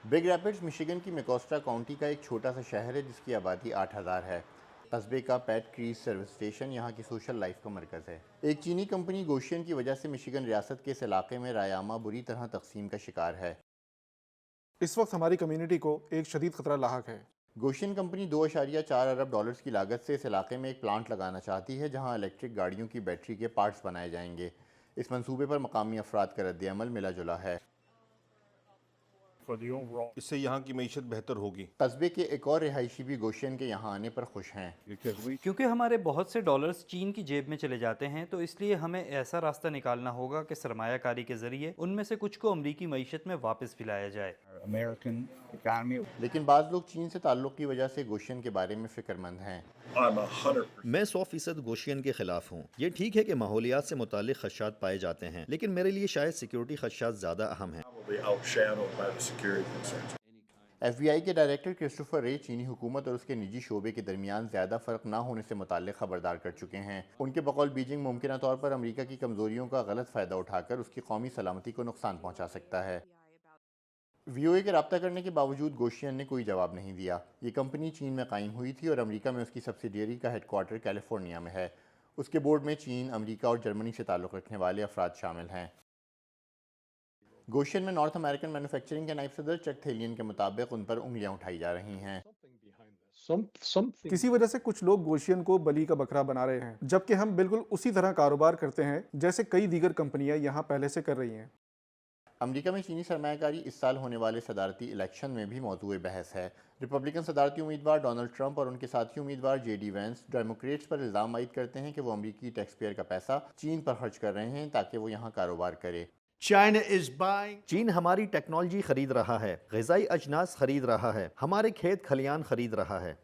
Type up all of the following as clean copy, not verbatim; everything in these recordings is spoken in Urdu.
بگ ریپڈز مشیگن کی میکوسٹا کاؤنٹی کا ایک چھوٹا سا شہر ہے جس کی آبادی 8000 ہے۔ قصبے کا پیٹ کریز سروس اسٹیشن یہاں کی سوشل لائف کا مرکز ہے۔ ایک چینی کمپنی گوشین کی وجہ سے مشیگن ریاست کے اس علاقے میں رایامہ بری طرح تقسیم کا شکار ہے۔ اس وقت ہماری کمیونٹی کو ایک شدید خطرہ لاحق ہے۔ گوشین کمپنی 2.4 ارب ڈالرز کی لاگت سے اس علاقے میں ایک پلانٹ لگانا چاہتی ہے جہاں الیکٹرک گاڑیوں کی بیٹری کے پارٹس بنائے جائیں گے۔ اس منصوبے پر مقامی افراد کا رد عمل ملا جلا ہے۔ اس سے یہاں کی معیشت بہتر ہوگی۔ قصبے کے ایک اور رہائشی بھی گوشین کے یہاں آنے پر خوش ہیں۔ کیونکہ ہمارے بہت سے ڈالرز چین کی جیب میں چلے جاتے ہیں، تو اس لیے ہمیں ایسا راستہ نکالنا ہوگا کہ سرمایہ کاری کے ذریعے ان میں سے کچھ کو امریکی معیشت میں واپس پھیلایا جائے۔ لیکن بعض لوگ چین سے تعلق کی وجہ سے گوشین کے بارے میں فکر مند ہیں۔ میں 100% گوشین کے خلاف ہوں۔ یہ ٹھیک ہے کہ ماحولیات سے متعلق خدشات پائے جاتے ہیں، لیکن میرے لیے شاید سیکیورٹی خدشات زیادہ اہم ہیں۔ ایف بی آئی کے ڈائریکٹر کرسٹوفر رے چینی حکومت اور اس کے نجی شعبے کے درمیان زیادہ فرق نہ ہونے سے متعلق خبردار کر چکے ہیں۔ ان کے بقول بیجنگ ممکنہ طور پر امریکہ کی کمزوریوں کا غلط فائدہ اٹھا کر اس کی قومی سلامتی کو نقصان پہنچا سکتا ہے۔ وی او اے کے رابطہ کرنے کے باوجود گوشین نے کوئی جواب نہیں دیا۔ یہ کمپنی چین میں قائم ہوئی تھی اور امریکہ میں اس کی سبسیڈیری کا ہیڈ کوارٹر کیلیفورنیا میں ہے۔ اس کے بورڈ میں چین، امریکہ اور جرمنی سے تعلق رکھنے والے افراد شامل ہیں۔ گوشین میں نارتھ امریکن مینوفیکچرنگ کے نائب صدر چک تھیلین کے مطابق ان پر انگلیاں اٹھائی جا رہی ہیں۔ کسی وجہ سے کچھ لوگ گوشین کو بلی کا بکرا بنا رہے ہیں، جبکہ ہم بالکل اسی طرح کاروبار کرتے ہیں جیسے کئی دیگر کمپنیاں یہاں پہلے سے کر رہی ہیں۔ امریکہ میں چینی سرمایہ کاری اس سال ہونے والے صدارتی الیکشن میں بھی موضوع بحث ہے۔ ریپبلکن صدارتی امیدوار ڈونلڈ ٹرمپ اور ان کے ساتھی امیدوار جے ڈی وینس ڈیموکریٹس پر الزام عائد کرتے ہیں کہ وہ امریکی ٹیکس پیئر کا پیسہ چین پر خرچ کر رہے ہیں تاکہ وہ یہاں کاروبار کرے۔ چین ہماری ٹیکنالوجی خرید رہا ہے، غذائی اجناس خرید رہا ہے، ہمارے کھیت کھلیان خرید رہا ہے۔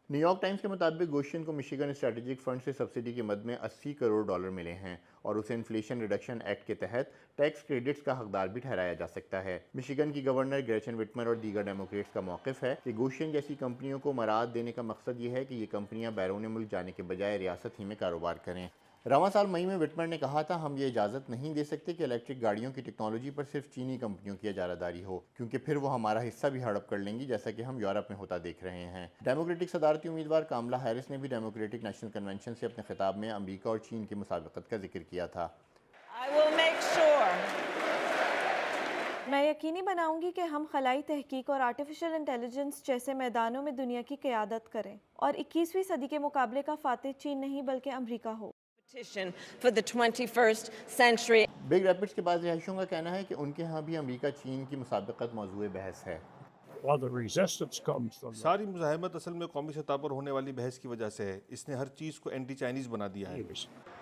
نیو یارک ٹائمز کے مطابق گوشین کو مشیگن اسٹریٹجک فنڈ سے سبسڈی کے مد میں 80 کروڑ ڈالر ملے ہیں اور اسے انفلیشن ریڈکشن ایکٹ کے تحت ٹیکس کریڈٹس کا حقدار بھی ٹھہرایا جا سکتا ہے۔ مشیگن کی گورنر گریچن وٹمر اور دیگر ڈیموکریٹس کا موقف ہے کہ گوشین جیسی کمپنیوں کو مراعات دینے کا مقصد یہ ہے کہ یہ کمپنیاں بیرون ملک جانے کے بجائے ریاست ہی میں کاروبار کریں۔ رواں سال مئی میں وٹمر نے کہا تھا، ہم یہ اجازت نہیں دے سکتے کہ الیکٹرک گاڑیوں کی ٹیکنالوجی پر صرف چینی کمپنیوں کی اجارہ داری ہو، کیونکہ پھر وہ ہمارا حصہ بھی ہڑپ کر لیں گی جیسا کہ ہم یورپ میں ہوتا دیکھ رہے ہیں۔ ڈیموکریٹک صدارتی امیدوار کاملا ہیرس نے بھی ڈیموکریٹک نیشنل کنونشن سے اپنے خطاب میں امریکہ اور چین کی مسابقت کا ذکر کیا تھا۔ میں یقینی بناؤں گی کہ ہم خلائی تحقیق اور آرٹیفیشل انٹیلیجنس جیسے میدانوں میں دنیا کی قیادت کریں اور 21ویں صدی کے مقابلے کا فاتح چین نہیں بلکہ امریکہ ہو۔ بگ ریپڈز کے بعض رہائشیوں کا کہنا ہے کہ ان کے ہاں بھی امریکہ چین کی مسابقت موضوع بحث ہے۔ ساری مزاحمت اصل میں قومی سطح پر ہونے والی بحث کی وجہ سے ہے۔ اس نے ہر چیز کو اینٹی چائنیز بنا دیا ہے۔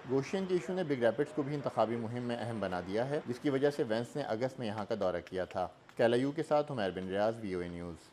گوشین کے ایشو نے بگ ریپڈز کو بھی انتخابی مہم میں اہم بنا دیا ہے، جس کی وجہ سے وینس نے اگست میں یہاں کا دورہ کیا تھا۔ کیلایو کے ساتھ عمیر بن ریاض، وی او اے نیوز۔